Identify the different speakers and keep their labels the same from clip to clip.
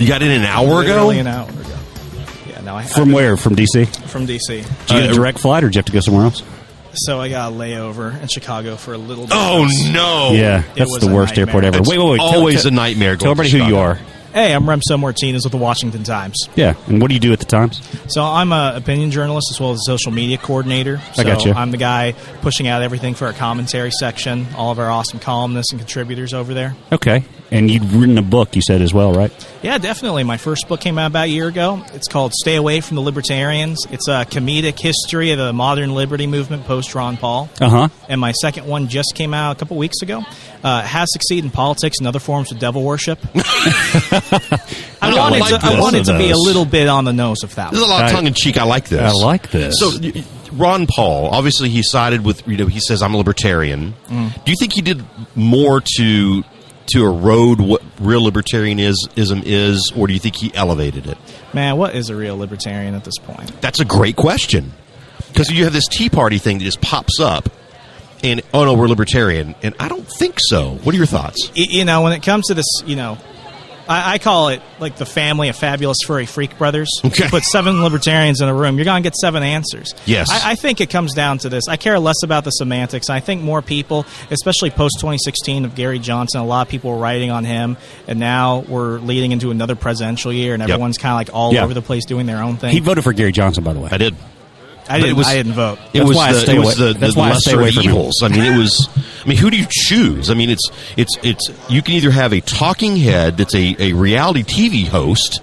Speaker 1: You got in an hour
Speaker 2: Literally
Speaker 1: ago?
Speaker 2: an hour ago. Yeah, no,
Speaker 3: From where? From D.C.?
Speaker 2: From D.C.
Speaker 3: Did you get a direct flight, or did you have to go somewhere else?
Speaker 2: So I got a layover in Chicago for a little bit.
Speaker 1: Oh, no.
Speaker 3: Yeah, that's the worst airport ever.
Speaker 1: It's
Speaker 3: Wait.
Speaker 1: always a nightmare.
Speaker 3: Tell everybody who you are.
Speaker 2: Hey, I'm Remso Martinez with the Washington Times.
Speaker 3: Yeah, and what do you do at the Times?
Speaker 2: So I'm an opinion journalist as well as a social media coordinator. So
Speaker 3: I got you.
Speaker 2: I'm the guy pushing out everything for our commentary section, all of our awesome columnists and contributors over there.
Speaker 3: Okay, and you'd written a book, you said, as well, right?
Speaker 2: Yeah, definitely. My first book came out about a year ago. It's called Stay Away from the Libertarians. It's a comedic history of the modern liberty movement post-Ron Paul.
Speaker 3: Uh-huh.
Speaker 2: And my second one just came out a couple weeks ago. Has succeeded in politics and other forms of devil worship. I wanted to be a little bit on the nose of that.
Speaker 1: There's a lot of tongue-in-cheek. I like this.
Speaker 3: I like this.
Speaker 1: So, Ron Paul, obviously he sided with, he says, I'm a libertarian. Do you think he did more to erode what real libertarianism is, or do you think he elevated it?
Speaker 2: Man, what is a real libertarian at this point?
Speaker 1: That's a great question. Because you have this Tea Party thing that just pops up, and, oh, no, we're libertarian. And I don't think so. What are your thoughts?
Speaker 2: When it comes to this, I call it like the family of fabulous furry freak brothers.
Speaker 1: Okay.
Speaker 2: You put 7 libertarians in a room, you're going to get 7 answers.
Speaker 1: Yes.
Speaker 2: I think it comes down to this. I care less about the semantics. I think more people, especially post-2016 of Gary Johnson, a lot of people were writing on him, and now we're leading into another presidential year, and everyone's kind of like all over the place doing their own thing.
Speaker 3: He voted for Gary Johnson, by the way.
Speaker 1: I did.
Speaker 2: I didn't vote.
Speaker 1: It was the lesser of evils. I mean, who do you choose? I mean, it's you can either have a talking head that's a reality TV host,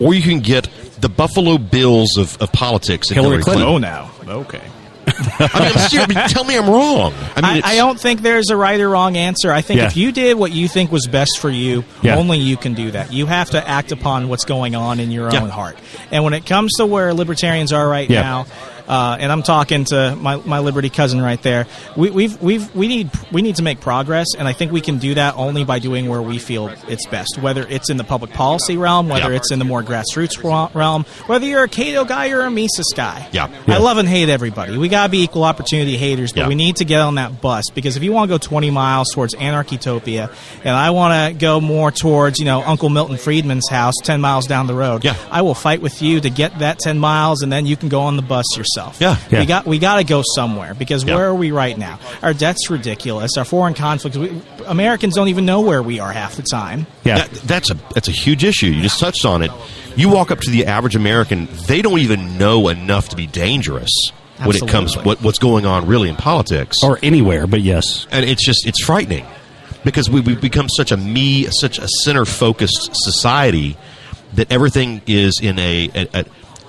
Speaker 1: or you can get the Buffalo Bills of politics.
Speaker 3: Hillary Clinton.
Speaker 2: Oh, now. Okay.
Speaker 1: I'm serious. Tell me I'm wrong.
Speaker 2: I don't think there's a right or wrong answer. I think if you did what you think was best for you, only you can do that. You have to act upon what's going on in your own heart. And when it comes to where libertarians are right now, and I'm talking to my Liberty cousin right there, we need to make progress, and I think we can do that only by doing where we feel it's best, whether it's in the public policy realm, whether it's in the more grassroots realm, whether you're a Cato guy or a Mises guy. I love and hate everybody. We got to be equal opportunity haters, but we need to get on that bus, because if you want to go 20 miles towards Anarchytopia, and I want to go more towards, Uncle Milton Friedman's house 10 miles down the road, I will fight with you to get that 10 miles, and then you can go on the bus yourself. We got to go somewhere, because where are we right now? Our debt's ridiculous. Our foreign conflicts. Americans don't even know where we are half the time.
Speaker 1: That's a huge issue. You just touched on it. You walk up to the average American, they don't even know enough to be dangerous when it comes to what's going on really in politics
Speaker 3: or anywhere. But yes,
Speaker 1: and it's frightening, because we've become such a center-focused society that everything is in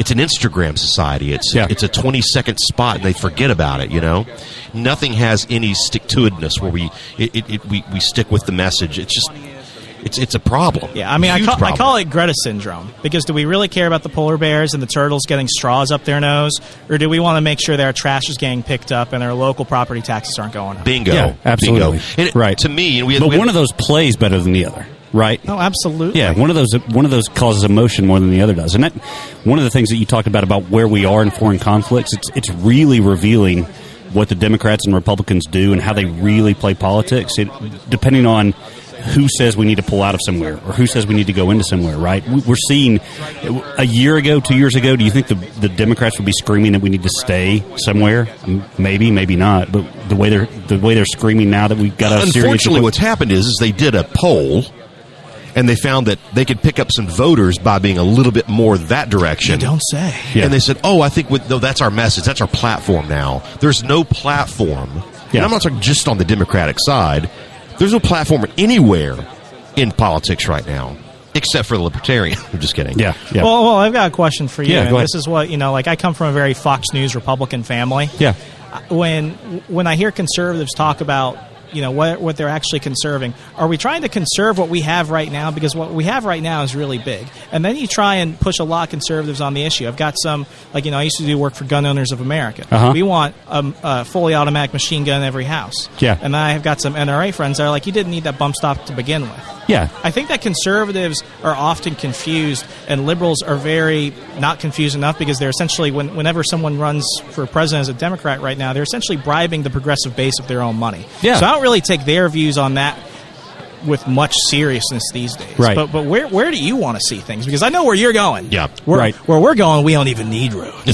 Speaker 1: it's an Instagram society. It's a 20-second spot, and they forget about it. Nothing has any stick-to-itness where we stick with the message. It's a problem.
Speaker 2: Yeah, I mean, I call it Greta syndrome, because do we really care about the polar bears and the turtles getting straws up their nose, or do we want to make sure that our trash is getting picked up and our local property taxes aren't going up?
Speaker 1: Bingo.
Speaker 3: Yeah, absolutely.
Speaker 1: Bingo. And to me,
Speaker 3: one of those plays better than the other. Right.
Speaker 2: Oh, absolutely.
Speaker 3: Yeah, one of those causes emotion more than the other does, and that one of the things that you talked about where we are in foreign conflicts. It's really revealing what the Democrats and Republicans do and how they really play politics. Depending on who says we need to pull out of somewhere or who says we need to go into somewhere. Right. We're seeing a year ago, 2 years ago. Do you think the Democrats would be screaming that we need to stay somewhere? Maybe, maybe not. But the way they're screaming now that we've got a serious.
Speaker 1: Unfortunately, what's happened is they did a poll. And they found that they could pick up some voters by being a little bit more that direction.
Speaker 2: You don't say.
Speaker 1: Yeah. And they said, I think that's our message. That's our platform now. There's no platform. Yeah. And I'm not talking just on the Democratic side. There's no platform anywhere in politics right now, except for the Libertarian. I'm just kidding.
Speaker 3: Yeah.
Speaker 2: Well, I've got a question for you.
Speaker 3: Yeah,
Speaker 2: and this is what, I come from a very Fox News Republican family.
Speaker 3: Yeah.
Speaker 2: When I hear conservatives talk about what they're actually conserving. Are we trying to conserve what we have right now? Because what we have right now is really big. And then you try and push a lot of conservatives on the issue. I've got some, I used to do work for Gun Owners of America.
Speaker 3: Uh-huh.
Speaker 2: We want a fully automatic machine gun in every house.
Speaker 3: Yeah.
Speaker 2: And I have got some NRA friends that are like, you didn't need that bump stock to begin with.
Speaker 3: Yeah.
Speaker 2: I think that conservatives are often confused, and liberals are very not confused enough, because they're essentially, whenever someone runs for president as a Democrat right now, they're essentially bribing the progressive base of their own money.
Speaker 3: Yeah.
Speaker 2: So I don't really take their views on that with much seriousness these days.
Speaker 3: Right.
Speaker 2: But where do you want to see things? Because I know where you're going.
Speaker 1: Yeah.
Speaker 2: Where we're going, we don't even need roads.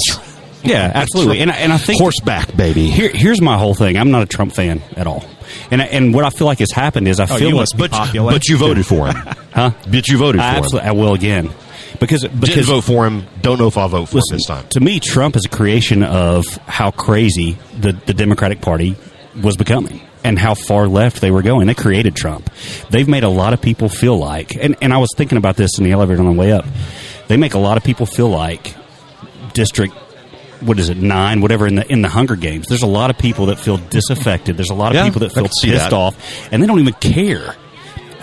Speaker 3: Yeah, absolutely. And I think
Speaker 1: horseback, baby.
Speaker 3: Here's my whole thing. I'm not a Trump fan at all. And what I feel like has happened is I feel
Speaker 2: you
Speaker 3: like,
Speaker 2: must be popular.
Speaker 1: But you voted for him,
Speaker 3: huh?
Speaker 1: But you voted for him.
Speaker 3: Absolutely, I will again. Because
Speaker 1: didn't vote for him. Don't know if I'll vote for him this time.
Speaker 3: To me, Trump is a creation of how crazy the Democratic Party was becoming and how far left they were going. They created Trump. They've made a lot of people feel like, and I was thinking about this in the elevator on the way up. They make a lot of people feel like District 9, whatever, in the Hunger Games. There's a lot of people that feel disaffected. There's a lot of people that feel pissed off, and they don't even care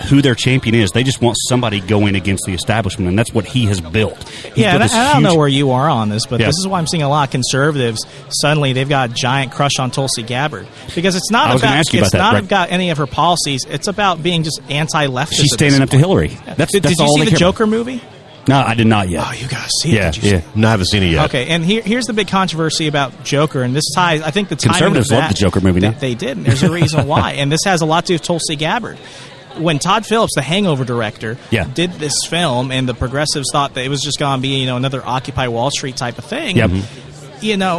Speaker 3: who their champion is. They just want somebody going against the establishment, and that's what he has built.
Speaker 2: I don't know where you are on this, but this is why I'm seeing a lot of conservatives suddenly they've got a giant crush on Tulsi Gabbard, because it's not about any of her policies. It's about being just anti-leftist.
Speaker 3: She's standing up to Hillary.
Speaker 2: Did you see the Joker movie?
Speaker 3: No, I did not yet.
Speaker 2: Oh, you gotta see it.
Speaker 3: Yeah.
Speaker 1: No, I haven't seen it yet.
Speaker 2: Okay, and here's the big controversy about Joker, and this ties. I think the timing
Speaker 3: conservatives
Speaker 2: of that,
Speaker 3: love the Joker movie.
Speaker 2: They did, and there's a reason why, and this has a lot to do with Tulsi Gabbard. When Todd Phillips, the Hangover director, did this film, and the progressives thought that it was just going to be another Occupy Wall Street type of thing.
Speaker 3: Yep.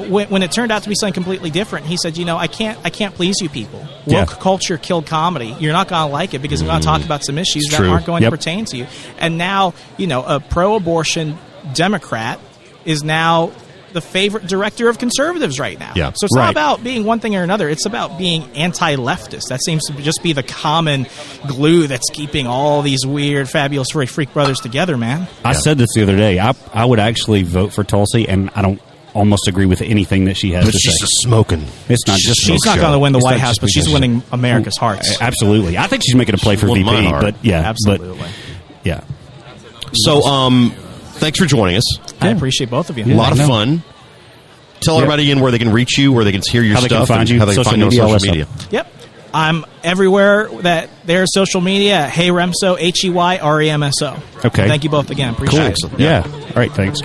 Speaker 2: When it turned out to be something completely different, he said, I can't please you people. Woke culture killed comedy. You're not going to like it because I'm going to talk about some issues that aren't going to pertain to you. And now, a pro-abortion Democrat is now the favorite director of conservatives right now.
Speaker 1: Yeah.
Speaker 2: So it's not about being one thing or another. It's about being anti-leftist. That seems to just be the common glue that's keeping all these weird, fabulous freak brothers together, man.
Speaker 3: I said this the other day. I would actually vote for Tulsi, and I don't almost agree with anything that she has to say.
Speaker 1: She's just smoking.
Speaker 3: It's not just
Speaker 2: she's not going to win the White House, but she's winning America's hearts.
Speaker 3: Absolutely. I think she's making a play for VP, but
Speaker 2: absolutely.
Speaker 1: So, thanks for joining us.
Speaker 2: I appreciate both of you.
Speaker 1: A lot of fun. Tell everybody again where they can reach you, where they can hear your stuff,
Speaker 3: they can find you,
Speaker 1: how they can find you on social media.
Speaker 2: Yep. I'm everywhere that there's social media. Hey Remso, HEYREMSO.
Speaker 3: Okay.
Speaker 2: Thank you both again. Appreciate it.
Speaker 1: Excellent.
Speaker 3: Yeah. All right. Thanks.